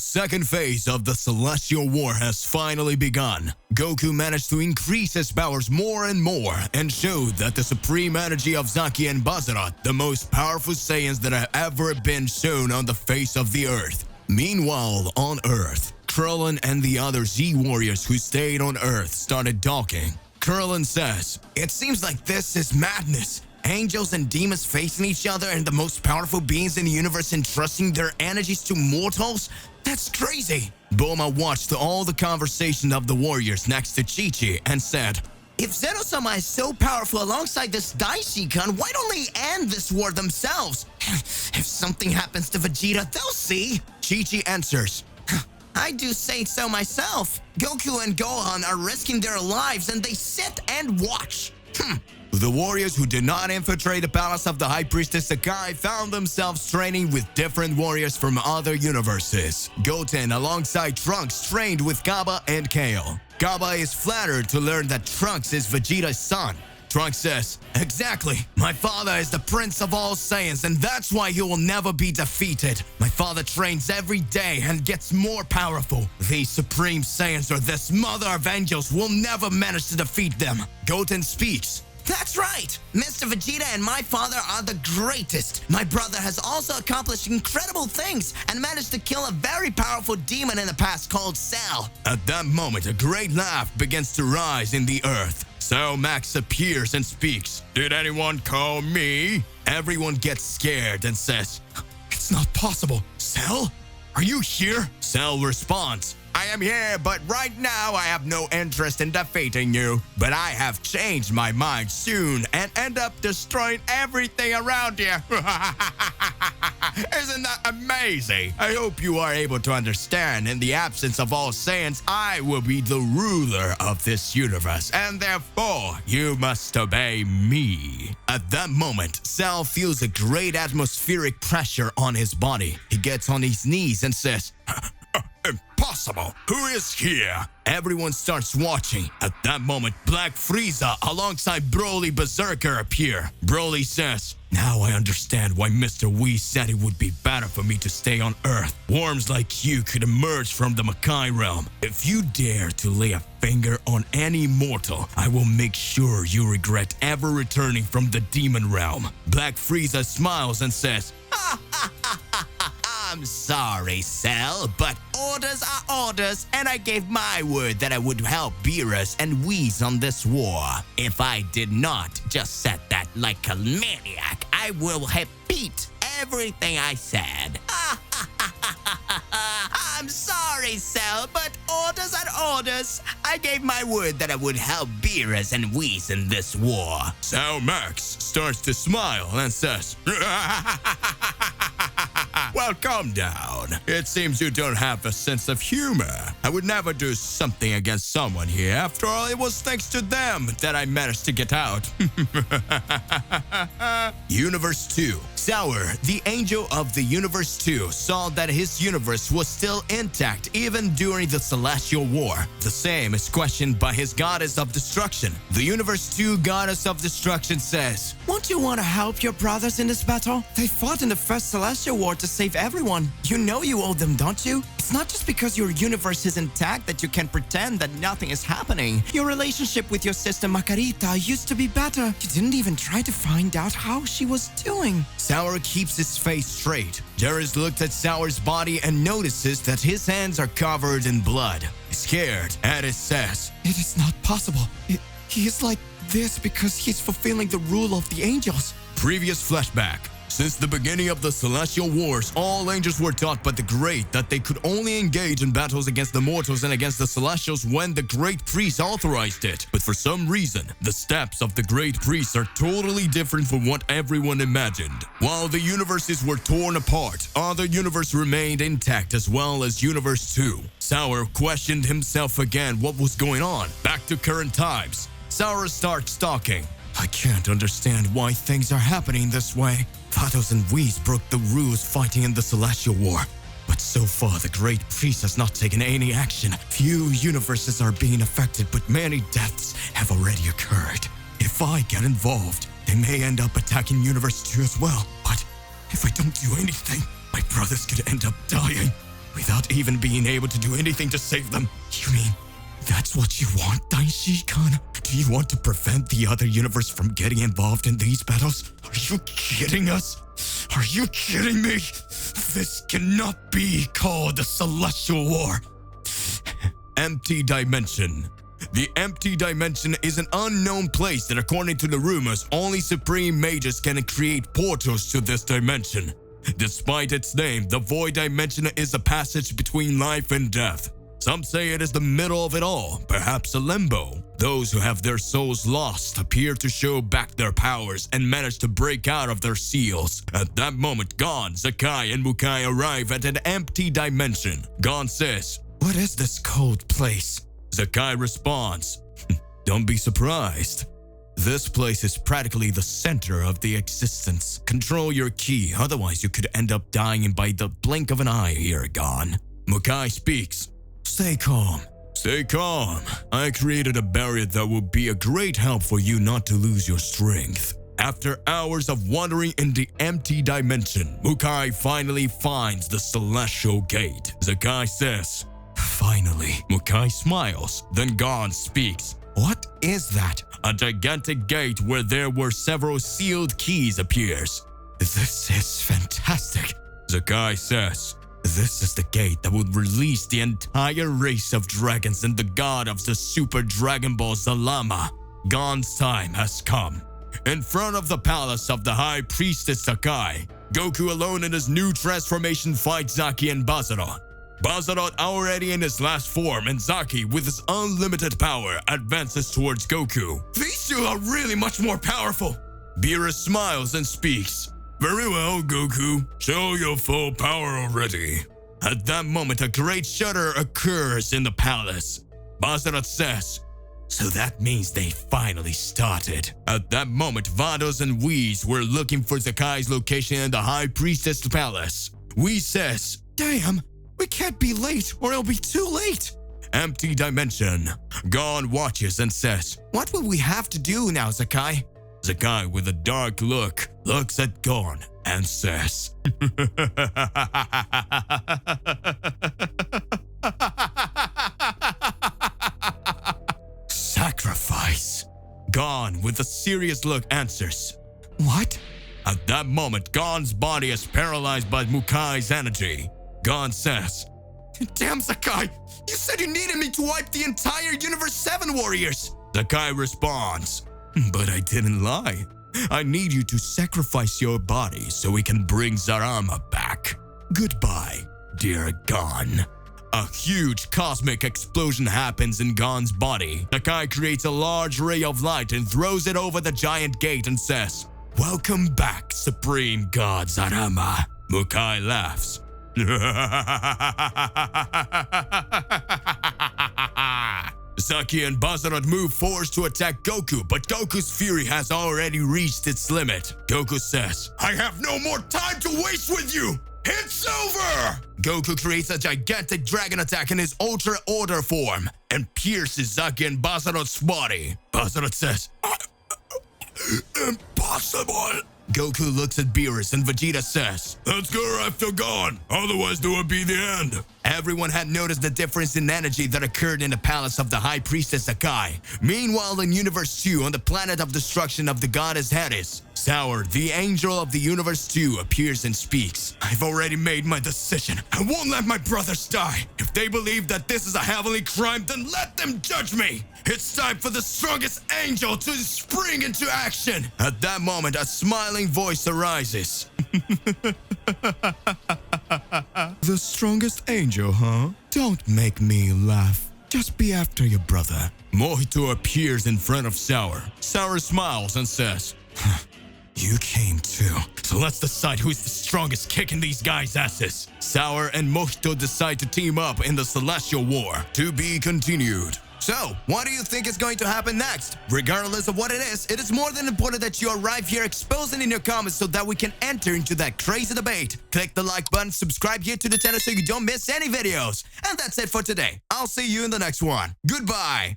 second phase of the Celestial War has finally begun. Goku managed to increase his powers more and more and showed that the supreme energy of Zaki and Basara, the most powerful Saiyans that have ever been shown on the face of the earth. Meanwhile, on Earth, Krillin and the other Z warriors who stayed on Earth started talking. Krillin says, "It seems like this is madness. Angels and demons facing each other and the most powerful beings in the universe entrusting their energies to mortals? That's crazy." Bulma watched all the conversation of the warriors next to Chi-Chi and said, "If Zeno-sama is so powerful alongside this Daishikan, why don't they end this war themselves? If something happens to Vegeta, they'll see." Chi-Chi answers, "I do say so myself. Goku and Gohan are risking their lives and they sit and watch." The warriors who did not infiltrate the palace of the High Priestess Sakai found themselves training with different warriors from other universes. Goten, alongside Trunks, trained with Kaba and Kale. Kaba is flattered to learn that Trunks is Vegeta's son. Trunks says, "Exactly. My father is the prince of all Saiyans, and that's why he will never be defeated. My father trains every day and gets more powerful. These Supreme Saiyans or this Mother of Angels will never manage to defeat them." Goten speaks. "That's right. Mr. Vegeta and my father are the greatest. My brother has also accomplished incredible things and managed to kill a very powerful demon in the past called Cell." At that moment, a great laugh begins to rise in the earth. So Max appears and speaks. "Did anyone call me?" Everyone gets scared and says, "It's not possible. Cell? Are you here?" Cell responds, "I am here, but right now I have no interest in defeating you. But I have changed my mind soon and end up destroying everything around here." Isn't that amazing? I hope you are able to understand. In the absence of all Saiyans, I will be the ruler of this universe, and therefore you must obey me. At that moment, Cell feels a great atmospheric pressure on his body. He gets on his knees and says, "Impossible! Who is here?" Everyone starts watching. At that moment, Black Frieza alongside Broly Berserker appear. Broly says, "Now I understand why Mr. Whis said it would be better for me to stay on Earth. Worms like you could emerge from the Makai realm. If you dare to lay a finger on any mortal, I will make sure you regret ever returning from the demon realm." Black Frieza smiles and says, "I'm sorry, Cell, but orders are orders, and I gave my word that I would help Beerus and Whis on this war. If I did not just said that like a maniac, I will repeat everything I said." "I'm sorry, Cell, but orders are orders. I gave my word that I would help Beerus and Whis in this war." So Max starts to smile and says, "Well, calm down. It seems you don't have a sense of humor. I would never do something against someone here. After all, it was thanks to them that I managed to get out." Universe 2. Sour, the angel of the Universe 2, saw that his universe was still intact even during the Celestial War. The same is questioned by his goddess of destruction. The Universe 2 goddess of destruction says, "Won't you want to help your brothers in this battle? They fought in the first Celestial War to save everyone. You know you owe them, don't you? It's not just because your universe is intact that you can pretend that nothing is happening. Your relationship with your sister Makarita used to be better. You didn't even try to find out how she was doing." Sour keeps his face straight. Darius looked at Sour's body and notices that his hands are covered in blood. Scared, Addis says, "It is not possible. He is like this because he's fulfilling the rule of the angels." Previous flashback. Since the beginning of the Celestial Wars, all angels were taught by the Great that they could only engage in battles against the mortals and against the Celestials when the Great Priest authorized it. But for some reason, the steps of the Great Priest are totally different from what everyone imagined. While the universes were torn apart, other universes remained intact as well as Universe 2. Sour questioned himself again what was going on. Back to current times. Sour starts talking. "I can't understand why things are happening this way. Vados and Whis broke the rules fighting in the Celestial War. But so far, the Great Priest has not taken any action. Few universes are being affected, but many deaths have already occurred. If I get involved, they may end up attacking Universe 2 as well. But if I don't do anything, my brothers could end up dying. without even being able to do anything to save them. You mean that's what you want, Daishi-kun? Do you want to prevent the other universe from getting involved in these battles? Are you kidding us? Are you kidding me? This cannot be called the Celestial War. Empty Dimension. The Empty Dimension is an unknown place that, according to the rumors, only supreme mages can create portals to this dimension. Despite its name, the Void Dimension is a passage between life and death. Some say it is the middle of it all, perhaps a limbo. Those who have their souls lost appear to show back their powers and manage to break out of their seals. At that moment, Gon, Sakai, and Mukai arrive at an empty dimension. Gon says, "What is this cold place?" Sakai responds, "Don't be surprised. This place is practically the center of the existence. Control your ki, otherwise you could end up dying by the blink of an eye here, Gon." Mukai speaks, "Stay calm. Stay calm. I created a barrier that will be a great help for you not to lose your strength." After hours of wandering in the empty dimension, Mukai finally finds the Celestial Gate. Sakai says, "Finally." Mukai smiles. Then Gon speaks. "What is that?" A gigantic gate where there were several sealed keys appears. "This is fantastic." Sakai says, "This is the gate that would release the entire race of dragons and the god of the Super Dragon Ball Zalama. Gon's time has come." In front of the palace of the High Priestess Sakai, Goku alone in his new transformation fights Zaki and Bazarot. Bazarot already in his last form, and Zaki, with his unlimited power, advances towards Goku. "These two are really much more powerful." Beerus smiles and speaks. "Very well, Goku. Show your full power already." At that moment, a great shudder occurs in the palace. Bazarot says, "So that means they finally started." At that moment, Vados and Whis were looking for Sakai's location in the High Priestess Palace. Whis says, "Damn, we can't be late or it'll be too late." Empty Dimension. Gon watches and says, "What will we have to do now, Sakai?" Sakai, with a dark look, looks at Gon and says, "Sacrifice." Gon, with a serious look, answers, "What?" At that moment, Gon's body is paralyzed by Mukai's energy. Gon says, "Damn, Sakai, you said you needed me to wipe the entire Universe 7 warriors." Sakai responds, "But I didn't lie. I need you to sacrifice your body so we can bring Zarama back. Goodbye, dear Gon." A huge cosmic explosion happens in Gon's body. Sakai creates a large ray of light and throws it over the giant gate and says, "Welcome back, Supreme God Zarama." Mukai laughs. Saki and Bazarot move forward to attack Goku, but Goku's fury has already reached its limit. Goku says, "I have no more time to waste with you! It's over!" Goku creates a gigantic dragon attack in his Ultra Order form and pierces Saki and Bazarot's body. Bazarot says, "Impossible!" Goku looks at Beerus and Vegeta says, "Let's go after Gon, otherwise there will be the end." Everyone had noticed the difference in energy that occurred in the palace of the High Priestess Sakai. Meanwhile, in Universe 2, on the planet of destruction of the goddess Hades, Sour, the angel of the Universe 2, appears and speaks. "I've already made my decision. I won't let my brothers die. If they believe that this is a heavenly crime, then let them judge me. It's time for the strongest angel to spring into action." At that moment, a smiling voice arises. "The strongest angel, huh? Don't make me laugh. Just be after your brother." Mohito appears in front of Sour. Sour smiles and says, "You came too. So let's decide who's the strongest kicking these guys' asses." Sour and Mohito decide to team up in the Celestial War. To be continued. So, what do you think is going to happen next? Regardless of what it is more than important that you arrive here exposing in your comments so that we can enter into that crazy debate. Click the like button, subscribe here to the channel so you don't miss any videos. And that's it for today. I'll see you in the next one. Goodbye.